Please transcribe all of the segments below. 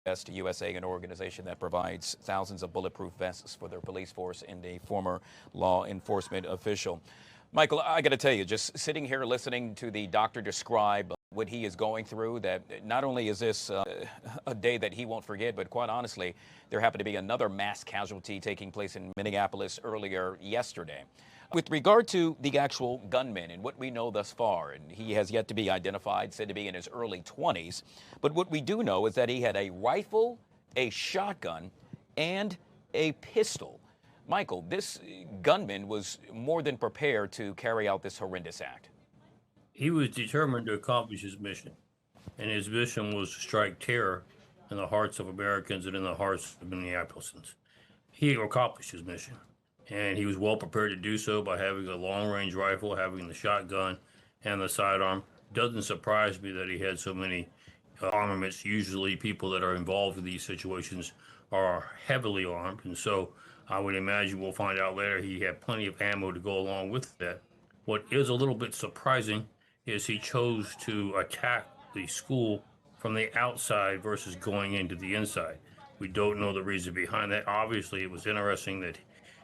Vest USA, an organization that provides thousands of bulletproof vests for their police force, and a former law enforcement official. Michael, I got to tell you, just sitting here listening to the doctor describe what he is going through, that not only is this a day that he won't forget, but quite honestly, there happened to be another mass casualty taking place in Minneapolis earlier yesterday. With regard to the actual gunman and what we know thus far, and he has yet to be identified, said to be in his early 20s, but what we do know is that he had a rifle, a shotgun, and a pistol. Michael, this gunman was more than prepared to carry out this horrendous act. He was determined to accomplish his mission, and his mission was to strike terror in the hearts of Americans and in the hearts of Minneapolisans. He accomplished his mission, and he was well prepared to do so by having a long-range rifle, having the shotgun, and the sidearm. Doesn't surprise me that he had so many armaments. Usually people that are involved in these situations are heavily armed, and so I would imagine we'll find out later he had plenty of ammo to go along with that. What is a little bit surprising is he chose to attack the school from the outside versus going into the inside. We don't know the reason behind that. Obviously, it was interesting that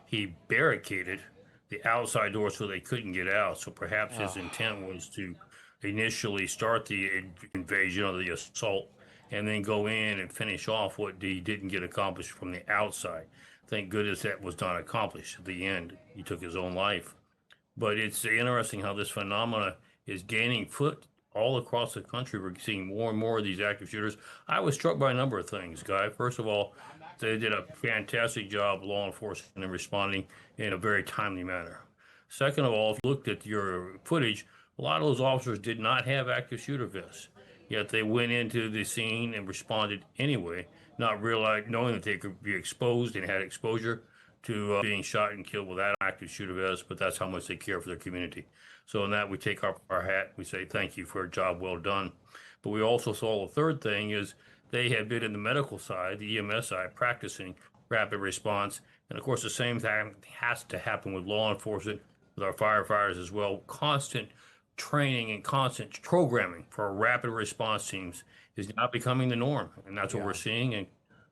he barricaded the outside door so they couldn't get out. So perhaps his intent was to initially start the invasion or the assault and then go in and finish off what he didn't get accomplished from the outside. Thank goodness that was not accomplished. At the end, he took his own life. But it's interesting how this phenomena is gaining foot all across the country. We're seeing more and more of these active shooters. I was struck by a number of things, Guy. First of all, they did a fantastic job, law enforcement, in responding in a very timely manner. Second of all, if you looked at your footage, a lot of those officers did not have active shooter vests, yet they went into the scene and responded anyway, not knowing that they could be exposed and had exposure to being shot and killed without active shooter vests, but that's how much they care for their community. So in that, we take our hat, we say thank you for a job well done. But we also saw the third thing is they had been in the medical side, the EMS side, practicing rapid response. And of course, the same thing has to happen with law enforcement, with our firefighters as well. Constant training and constant programming for our rapid response teams is now becoming the norm. And that's what we're seeing. And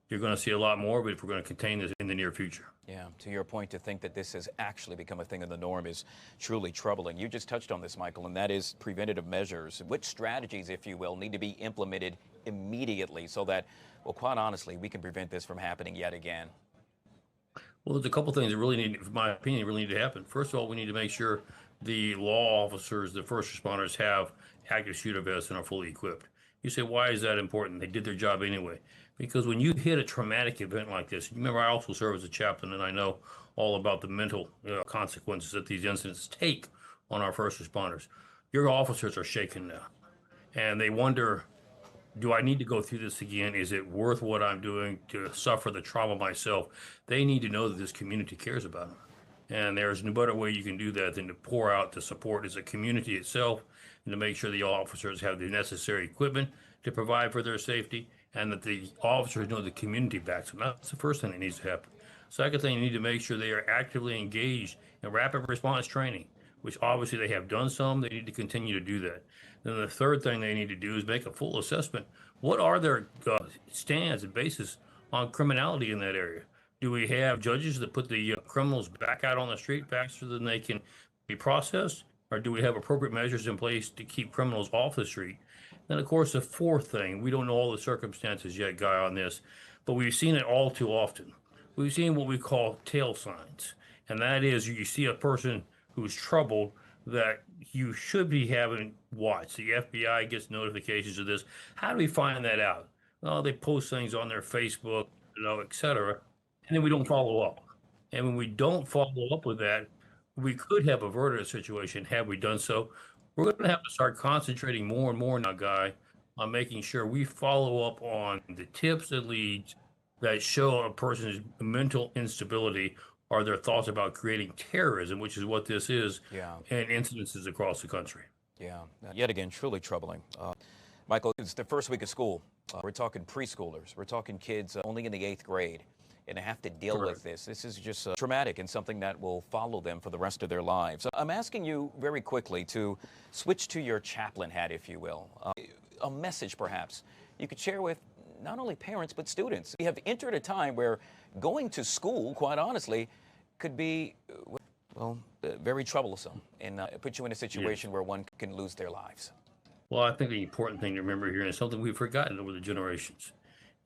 you're going to see a lot more of it if we're going to contain this in the near future. Yeah, to your point, to think that this has actually become a thing of the norm is truly troubling. You just touched on this, Michael, and that is preventative measures. Which strategies, if you will, need to be implemented immediately so that, well, quite honestly, we can prevent this from happening yet again? Well, there's a couple things that really need, in my opinion, really need to happen. First of all, we need to make sure the law officers, the first responders, have active shooter vests and are fully equipped. You say, why is that important? They did their job anyway. Because when you hit a traumatic event like this, remember I also serve as a chaplain, and I know all about the mental consequences that these incidents take on our first responders. Your officers are shaken now, and they wonder, do I need to go through this again? Is it worth what I'm doing to suffer the trauma myself? They need to know that this community cares about them. And there's no better way you can do that than to pour out the support as a community itself and to make sure the officers have the necessary equipment to provide for their safety and that the officers know the community backs them. That's the first thing that needs to happen. Second thing, you need to make sure they are actively engaged in rapid response training, which obviously they have done some. They need to continue to do that. Then the third thing they need to do is make a full assessment. What are their stands and bases on criminality in that area? Do we have judges that put the criminals back out on the street faster than they can be processed? Or do we have appropriate measures in place to keep criminals off the street? Then, of course, the fourth thing, we don't know all the circumstances yet, Guy, on this, but we've seen it all too often. We've seen what we call tail signs, and that is you see a person who's troubled that you should be having watched. The FBI gets notifications of this. How do we find that out? Well, they post things on their Facebook, et cetera, and then we don't follow up. And when we don't follow up with that, we could have averted a situation had we done so. We're going to have to start concentrating more and more now, Guy, on making sure we follow up on the tips and leads that show a person's mental instability or their thoughts about creating terrorism, which is what this is, and incidences across the country. Yeah, yet again, truly troubling. Michael, it's the first week of school. We're talking preschoolers. We're talking kids only in the 8th grade. And have to deal with this. This is just traumatic and something that will follow them for the rest of their lives. So I'm asking you very quickly to switch to your chaplain hat, if you will. A message, perhaps, you could share with not only parents, but students. We have entered a time where going to school, quite honestly, could be, well, very troublesome and put you in a situation where one can lose their lives. Well, I think the important thing to remember here, and something we've forgotten over the generations,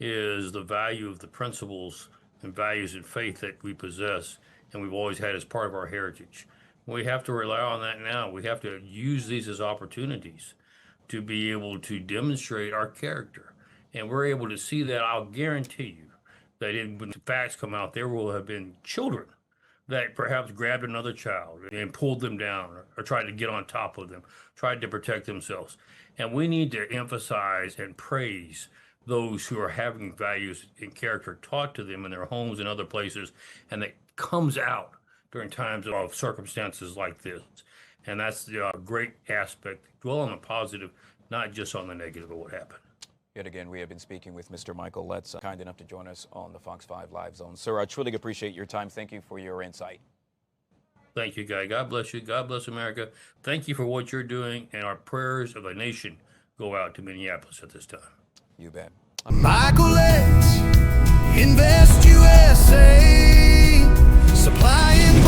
is the value of the principles and values and faith that we possess and we've always had as part of our heritage. We have to rely on that now. We have to use these as opportunities to be able to demonstrate our character. And we're able to see that. I'll guarantee you that when the facts come out, there will have been children that perhaps grabbed another child and pulled them down or tried to get on top of them, tried to protect themselves. And we need to emphasize and praise those who are having values and character taught to them in their homes and other places, and that comes out during times of circumstances like this. And that's the great aspect. Dwell on the positive, not just on the negative of what happened. Yet again, we have been speaking with Mr. Michael Letts, kind enough to join us on the Fox 5 Live Zone. Sir, I truly appreciate your time. Thank you for your insight. Thank you, Guy. God bless you. God bless America. Thank you for what you're doing, and our prayers of the nation go out to Minneapolis at this time. You bet. Michael Letts, Invest USA, supplying